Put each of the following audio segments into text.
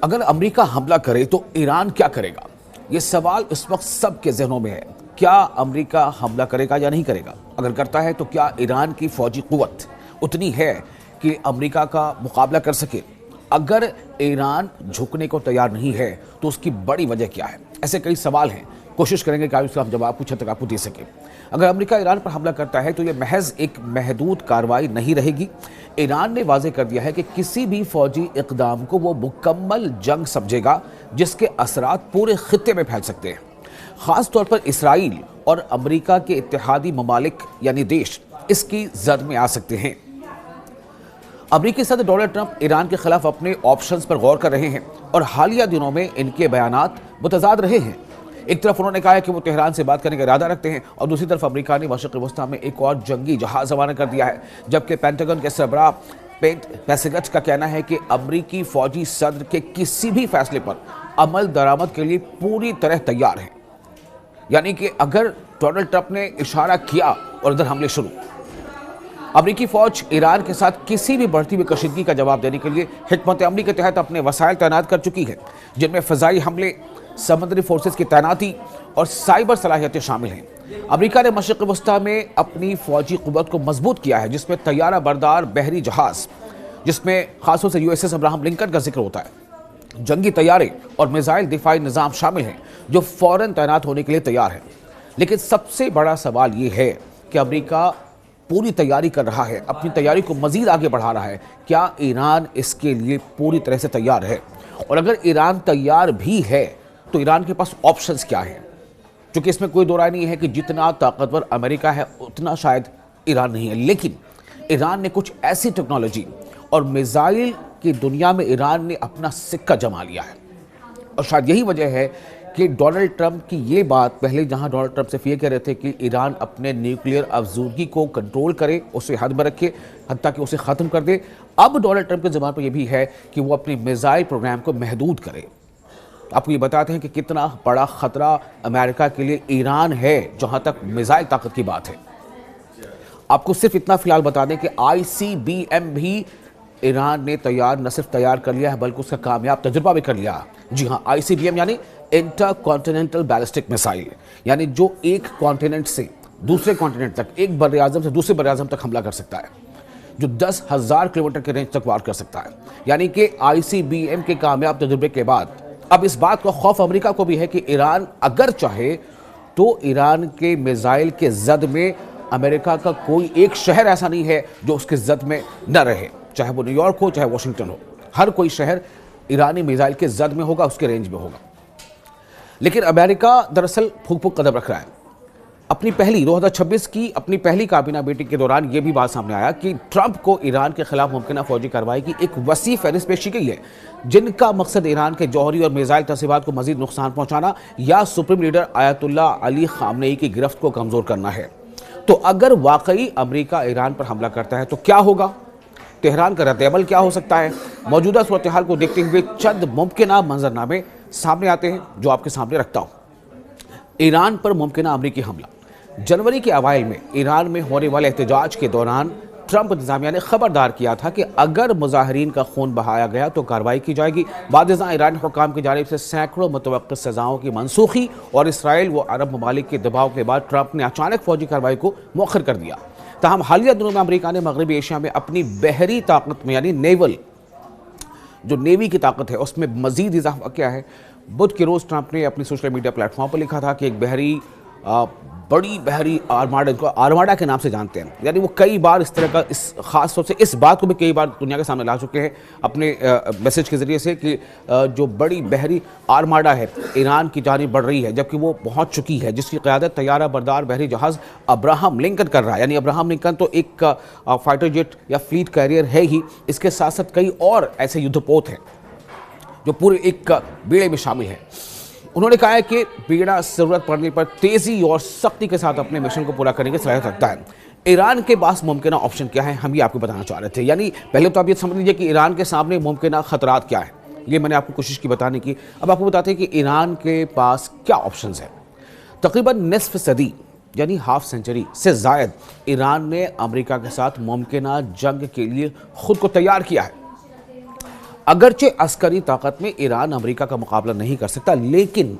अगर अमेरिका हमला करे तो ईरान क्या करेगा? ये सवाल इस वक्त सबके जहनों में है। क्या अमेरिका हमला करेगा या नहीं करेगा? अगर करता है तो क्या ईरान की फौजी कुव्वत उतनी है कि अमेरिका का मुकाबला कर सके? अगर ईरान झुकने को तैयार नहीं है तो उसकी बड़ी वजह क्या है? ऐसे कई सवाल हैं, कोशिश करेंगे कि इसका हम जवाब कुछ हद तक आपको दे सके। अगर अमेरिका ईरान पर हमला करता है तो यह महज एक महदूद कार्रवाई नहीं रहेगी। ईरान ने वाज़ेह कर दिया है कि किसी भी फौजी इक़दाम को वो मुकम्मल जंग समझेगा जिसके असरात पूरे खित्ते में फैल सकते हैं। ख़ास तौर पर इसराइल और अमेरिका के इत्तेहादी ममालिक यानी देश इसकी जद में आ सकते हैं। अमेरिकी सदर डोनाल्ड ट्रंप ईरान के खिलाफ अपने ऑप्शंस पर गौर कर रहे हैं और हालिया दिनों में इनके बयानात मुतज़ाद रहे हैं। एक तरफ उन्होंने कहा है कि वो तेहरान से बात करने का इरादा रखते हैं और दूसरी तरफ अमेरिका ने मशरिक़ वस्ता में एक और जंगी जहाज रवाना कर दिया है, जबकि पेंटागन के सरबराह पेट पेसिगट का कहना है कि अमेरिकी फौजी सदर के किसी भी फैसले पर अमल दरामद के लिए पूरी तरह तैयार है। यानी कि अगर डोनाल्ड ट्रंप ने इशारा किया और इधर हमले शुरू, अमेरिकी फौज ईरान के साथ किसी भी बढ़ती हुई कशीदगी का जवाब देने के लिए हिकमत अमली के तहत अपने वसाइल तैनात कर चुकी है, जिनमें फ़ज़ाई हमले, समुद्री फोर्सेस की तैनाती और साइबर सलाहियतें शामिल हैं। अमेरिका ने मशरिक़ वस्ता में अपनी फौजी क़ुव्वत को मजबूत किया है, जिसमें तैयारा बरदार बहरी जहाज़, जिसमें खासतौर से USS अब्राहम लिंकन का जिक्र होता है, जंगी तैयारे और मिसाइल दिफाई निज़ाम शामिल हैं जो फ़ौरन तैनात होने के लिए तैयार हैं। लेकिन सबसे बड़ा सवाल ये है कि अमेरिका पूरी तैयारी कर रहा है, अपनी तैयारी को मज़ीद आगे बढ़ा रहा है। क्या ईरान इसके लिए पूरी तरह से तैयार है? और अगर ईरान तैयार भी है तो ईरान के पास ऑप्शंस क्या हैं? क्योंकि इसमें कोई दो राय नहीं है कि जितना ताकतवर अमेरिका है उतना शायद ईरान नहीं है, लेकिन ईरान ने कुछ ऐसी टेक्नोलॉजी और मिसाइल की दुनिया में ईरान ने अपना सिक्का जमा लिया है। और शायद यही वजह है कि डोनाल्ड ट्रंप की ये बात, पहले जहां डोनाल्ड ट्रंप से ये कह रहे थे कि ईरान अपने न्यूक्लियर अफजूदगी को कंट्रोल करे, उसे हद में रखे, हत्ता कि उसे ख़त्म कर दे, अब डोनाल्ड ट्रंप के ज़बान पर यह भी है कि वो अपनी मिसाइल प्रोग्राम को महदूद करे। आपको ये बताते हैं कि कितना बड़ा ख़तरा अमेरिका के लिए ईरान है जहां तक मिसाइल ताकत की बात है। आपको सिर्फ इतना फिलहाल बता दें कि ICBM भी ईरान ने न सिर्फ तैयार कर लिया है बल्कि उसका कामयाब तजुर्बा भी कर लिया। जी हाँ, ICBM यानी इंटरकॉन्टिनेंटल बैलिस्टिक मिसाइल, यानी जो एक कॉन्टिनेंट से दूसरे कॉन्टिनेंट तक, एक बर आज़म से दूसरे बर आज़म तक हमला कर सकता है, जो 10,000 किलोमीटर के रेंज तक वार कर सकता है। यानी कि ICBM के कामयाब तजुर्बे के बाद अब इस बात का खौफ अमेरिका को भी है कि ईरान अगर चाहे तो ईरान के मिसाइल के जद में अमेरिका का कोई एक शहर ऐसा नहीं है जो उसके जद में न रहे, चाहे वो न्यूयॉर्क हो चाहे वाशिंगटन हो, हर कोई शहर ईरानी मिसाइल के जद में होगा, उसके रेंज में होगा। लेकिन अमेरिका दरअसल फूक कदम रख रहा है। अपनी पहली 2026 की अपनी पहली काबीना मीटिंग के दौरान यह भी बात सामने आया कि ट्रंप को ईरान के खिलाफ मुमकिन फौजी कार्रवाई की एक वसी फहरिस्त पेश की गई है, जिनका मकसद ईरान के जौहरी और मिसाइल तस्वीरात को मजीद नुकसान पहुंचाना या supreme leader Ayatollah Ali Khamenei की गिरफ्त को कमजोर करना है। तो अगर वाकई अमेरिका ईरान पर हमला करता है तो क्या होगा? तेहरान का रद्द-ए-अमल क्या हो सकता है? मौजूदा सूरत हाल को देखते हुए चंद मुमकिन मंजरनामे सामने आते हैं जो आपके सामने रखता हूं। ईरान पर मुमकिन अमेरिकी हमला। जनवरी के अवाइल में ईरान में होने वाले एहतजाज के दौरान ट्रंप इंतजामिया ने खबरदार किया था कि अगर मुजाहिरीन का खून बहाया गया तो कार्रवाई की जाएगी। बाद-ए-ज़ां ईरानी हुक्काम की जानिब से सैकड़ों मुतवक्किल सज़ाओं की मनसूखी और इसराइल व अरब ममालिक के दबाव के बाद ट्रंप ने अचानक फौजी कार्रवाई को मौखर कर दिया। ताहम हालिया दिनों में अमेरिका ने मगरबी एशिया में अपनी बहरी ताकत में, यानी नेवल, जो नेवी की ताकत है, उसमें मजीद इजाफा किया है। बुध के रोज़ ट्रंप ने अपनी सोशल मीडिया प्लेटफॉर्म पर लिखा था कि एक बड़ी बहरी आर्माडा, जिसको आर्माडा के नाम से जानते हैं, यानी वो कई बार इस तरह का, इस खास तौर से इस बात को भी कई बार दुनिया के सामने ला चुके हैं अपने मैसेज के ज़रिए से कि जो बड़ी बहरी आर्माडा है ईरान की जानिब बढ़ रही है, जबकि वो पहुंच चुकी है, जिसकी क़यादत तैयारा बरदार बहरी जहाज़ अब्राहम लिंकन कर रहा है। यानी अब्राहम लिंकन तो एक फाइटर जेट या फ्लीट कैरियर है ही, इसके साथ साथ कई और ऐसे युद्धपोत हैं जो पूरे एक बेड़े में शामिल हैं। उन्होंने कहा है कि बेड़ा ज़रूरत पड़ने पर तेज़ी और सख्ती के साथ अपने मिशन को पूरा करने की सलाहियत रखता है। ईरान के पास मुमकिन ऑप्शन क्या है, हम ये आपको बताना चाह रहे थे। यानी पहले तो आप ये समझ लीजिए कि ईरान के सामने मुमकिन खतरात क्या है, ये मैंने आपको कोशिश की बताने की। अब आपको बताते हैं कि ईरान के पास क्या ऑप्शंस हैं। तकरीबन निस्फ सदी यानी हाफ सेंचुरी से ज़ायद ईरान ने अमेरिका के साथ मुमकिन जंग के लिए खुद को तैयार किया है। अगरचे अस्करी ताकत में ईरान अमेरिका का मुकाबला नहीं कर सकता, लेकिन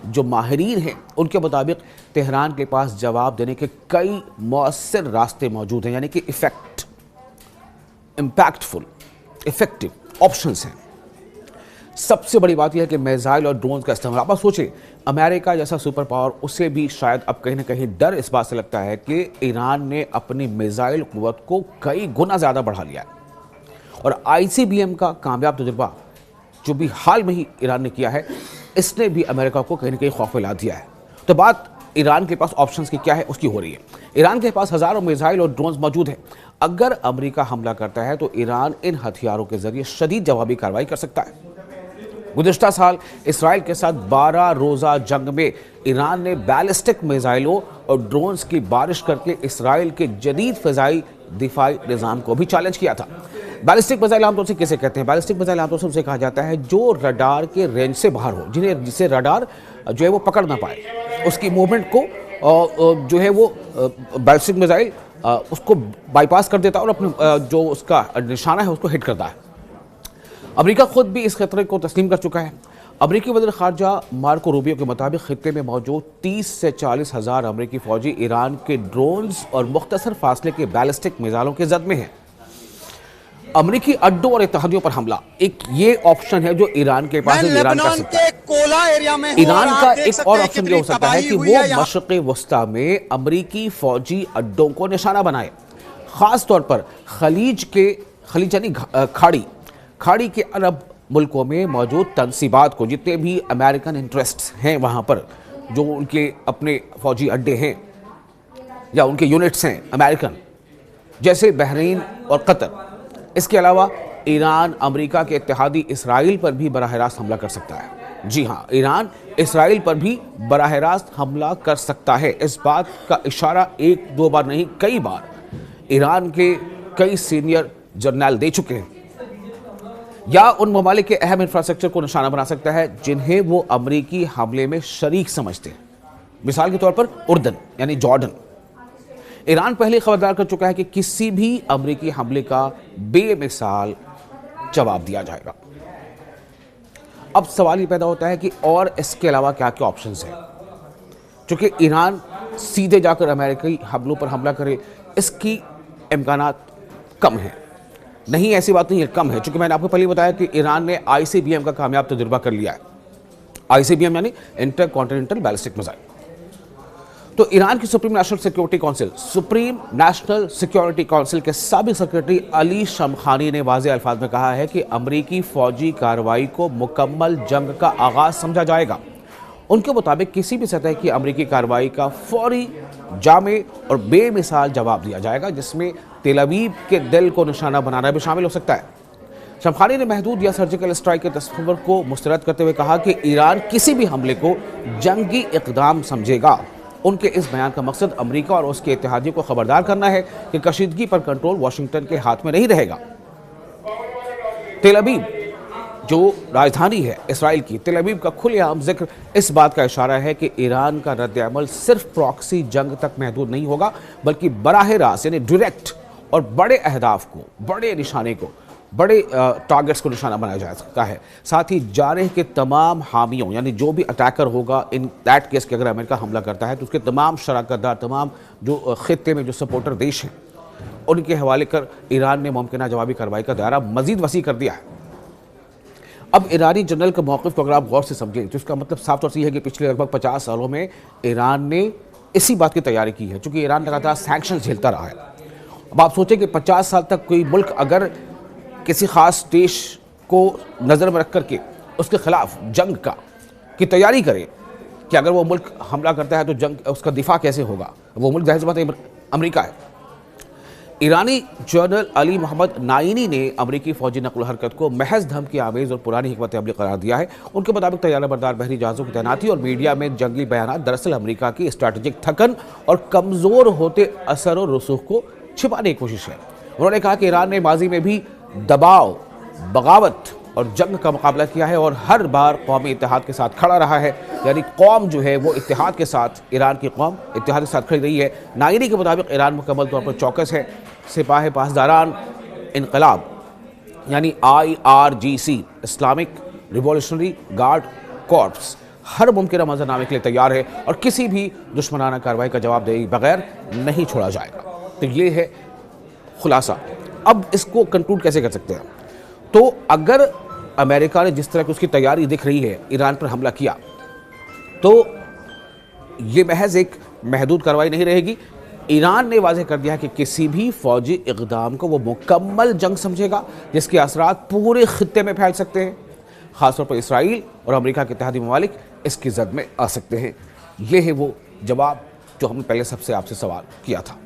जो माहिरीन हैं उनके मुताबिक तेहरान के पास जवाब देने के कई मौसर रास्ते मौजूद हैं, यानी कि इम्पैक्टफुल इफेक्टिव ऑप्शंस हैं। सबसे बड़ी बात यह है कि मिसाइल और ड्रोन का इस्तेमाल। आप सोचिए, अमेरिका जैसा सुपर पावर, उसे भी शायद अब कहीं ना कहीं डर इस बात से लगता है कि ईरान ने अपनी मिसाइल कुव्वत को कई गुना ज़्यादा बढ़ा लिया है, और ICBM का कामयाब तजुर्बा जो भी हाल में ही ईरान ने किया है, इसने भी अमेरिका को कहीं ना कहीं खौफ में ला दिया है। तो बात ईरान के पास ऑप्शंस की क्या है उसकी हो रही है। ईरान के पास हज़ारों मिसाइल और ड्रोन्स मौजूद हैं। अगर अमेरिका हमला करता है तो ईरान इन हथियारों के जरिए शदीद जवाबी कार्रवाई कर सकता है। गुज़िश्ता साल इसराइल के साथ 12 रोज़ा जंग में ईरान ने बैलिस्टिक मिसाइलों और ड्रोन्स की बारिश करके इसराइल के जदीद फ़िज़ाई दिफाई निज़ाम को भी चैलेंज किया था। बैलिस्टिक मिसाइल आमतौर से किसे कहते हैं? बैलिस्टिक मिसाइल आमतौर से उसे कहा जाता है जो रडार के रेंज से बाहर हो, जिसे रडार जो है वो पकड़ ना पाए, उसकी मूवमेंट को जो है वो बैलिस्टिक मिसाइल उसको बाईपास कर देता है और अपने जो उसका निशाना है उसको हिट करता है। अमेरिका खुद भी इस खतरे को तस्लीम कर चुका है। अमेरिकी वज़ीर ख़ारजा मार्को रूबियो के मुताबिक खित्ते में मौजूद 30 से 40 हज़ार अमेरिकी फ़ौजी ईरान के ड्रोन्स और मुख्तसर फासले के बैलिस्टिक मिसाइलों के जद में हैं। अमेरिकी अड्डों और इत्तेहादियों पर हमला, एक ये ऑप्शन है जो ईरान के पास है, ईरान कर सकता है। ईरान का एक और ऑप्शन ये हो सकता है कि वो मशरिक़ वस्ता में अमेरिकी फ़ौजी अड्डों को निशाना बनाए, ख़ास तौर पर खलीज यानी खाड़ी के अरब मुल्कों में मौजूद तनसीबात को, जितने भी अमेरिकन इंटरेस्ट्स हैं वहाँ पर, जो उनके अपने फ़ौजी अड्डे हैं या उनके यूनिट्स हैं अमेरिकन, जैसे बहरीन और कतर। इसके अलावा ईरान अमेरिका के इत्तेहादी इसराइल पर भी बराह रास्त हमला कर सकता है। जी हाँ, ईरान इसराइल पर भी बराह रास्त हमला कर सकता है। इस बात का इशारा एक दो बार नहीं, कई बार ईरान के कई सीनियर जर्नल दे चुके हैं। या उन ममालिक के अहम इंफ्रास्ट्रक्चर को निशाना बना सकता है जिन्हें वो अमरीकी हमले में शरीक समझते हैं। मिसाल के तौर पर उर्दन यानी जॉर्डन। ईरान पहले खबरदार कर चुका है कि किसी भी अमरीकी हमले का बेमिसाल जवाब दिया जाएगा। अब सवाल ये पैदा होता है कि और इसके अलावा क्या क्या ऑप्शंस हैं। चूंकि ईरान सीधे जाकर अमेरिकी हमलों पर हमला करे, इसकी इम्कानात कम है। नहीं, ऐसी बात नहीं है, कम है, क्योंकि मैंने आपको पहले बताया कि ईरान ने ICBM का कामयाब तजुर्बा कर लिया है। ICBM यानी इंटरकॉन्टिनेंटल बैलिस्टिक मिसाइल। तो ईरान की सुप्रीम नेशनल सिक्योरिटी काउंसिल के साबिक सेक्रेटरी अली शमखानी ने वाज़ेह अल्फाज में कहा है कि अमरीकी फौजी कार्रवाई को मुकम्मल जंग का आगाज समझा जाएगा। उनके मुताबिक किसी भी सतह की अमरीकी कार्रवाई का फौरी, जामे और बेमिसाल जवाब दिया जाएगा, जिसमें तेल अवीव के दिल को निशाना बनाना भी शामिल हो सकता है। शमखानी ने महदूद या सर्जिकल स्ट्राइक के तस्वर को मुस्तरद करते हुए कहा कि ईरान किसी भी हमले को जंगी इक़दाम समझेगा। उनके इस बयान का मकसद अमेरिका और उसके इत्तेहादियों को खबरदार करना है कि कशीदगी पर कंट्रोल वाशिंगटन के हाथ में नहीं रहेगा। तेल अवीव जो राजधानी है इसराइल की, तेल अवीव का खुलेआम जिक्र इस बात का इशारा है कि ईरान का रद्द-ए-अमल सिर्फ प्रॉक्सी जंग तक महदूद नहीं होगा, बल्कि बराह रास्त यानी डायरेक्ट और बड़े अहदाफ को, बड़े निशाने को, बड़े टारगेट्स को निशाना बनाया जा सकता है। साथ ही जारह के तमाम हामियों यानी जो भी अटैकर होगा, इन दैट केस के अगर अमेरिका हमला करता है तो उसके तमाम शराकतदार, तमाम जो खित्ते में जो सपोर्टर देश हैं, उनके हवाले कर ईरान ने मुमकिन जवाबी कार्रवाई का दायरा मजीद वसी कर दिया है। अब ईरानी जनरल के मौक़िफ़ को अगर आप गौर से समझें तो इसका मतलब साफ तौर से यह है कि पिछले लगभग 50 सालों में ईरान ने इसी बात की तैयारी की है, चूँकि ईरान लगातार सैंक्शन झेलता रहा है। अब आप सोचें कि 50 साल तक कोई मुल्क अगर किसी ख़ास देश को नज़र में रख करके उसके ख़िलाफ़ जंग की तैयारी करे कि अगर वो मुल्क हमला करता है तो जंग उसका दिफा कैसे होगा, वो मुल्क ज़ाहिर सी बात है अमेरिका है। ईरानी जनरल अली मोहम्मद नाइनी ने अमरीकी फ़ौजी नक़ल हरकत को महज धमकी आमेज़ और पुरानी हिकमत अमली करार दिया है। उनके मुताबिक तैयारा बरदार बहरी जहाज़ों की तैनाती और मीडिया में जंगी बयानात दरअसल अमरीका की स्ट्रैटेजिक थकन और कमज़ोर होते असर और रसूख को छिपाने की कोशिश है। उन्होंने कहा कि ईरान ने माजी में भी दबाव, बगावत और जंग का मुकाबला किया है और हर बार कौमी इत्तेहाद के साथ खड़ा रहा है, यानी कौम जो है वो इत्तेहाद के साथ, ईरान की कौम इत्तेहाद के साथ खड़ी रही है। नाइनी के मुताबिक ईरान मुकम्मल तौर पर चौकस है। सिपाह पासदारान इनकलाब यानी IRGC, Islamic revolutionary guard corps, हर मुमकिन मंजरनामे के लिए तैयार है और किसी भी दुश्मनाना कार्रवाई का जवाब दे बगैर नहीं छोड़ा जाएगा। तो ये है खुलासा। अब इसको कंक्लूड कैसे कर सकते हैं? तो अगर अमेरिका ने जिस तरह की उसकी तैयारी दिख रही है ईरान पर हमला किया, तो ये महज एक महदूद कार्रवाई नहीं रहेगी। ईरान ने वाज़ेह कर दिया कि किसी भी फौजी इक़दाम को वो मुकम्मल जंग समझेगा जिसके असरात पूरे खित्ते में फैल सकते हैं। ख़ासतौर पर इसराइल और अमेरिका के इत्तेहादी ममालिक इसकी जद में आ सकते हैं। ये है वो जवाब जो हमने पहले सबसे आपसे सवाल किया था।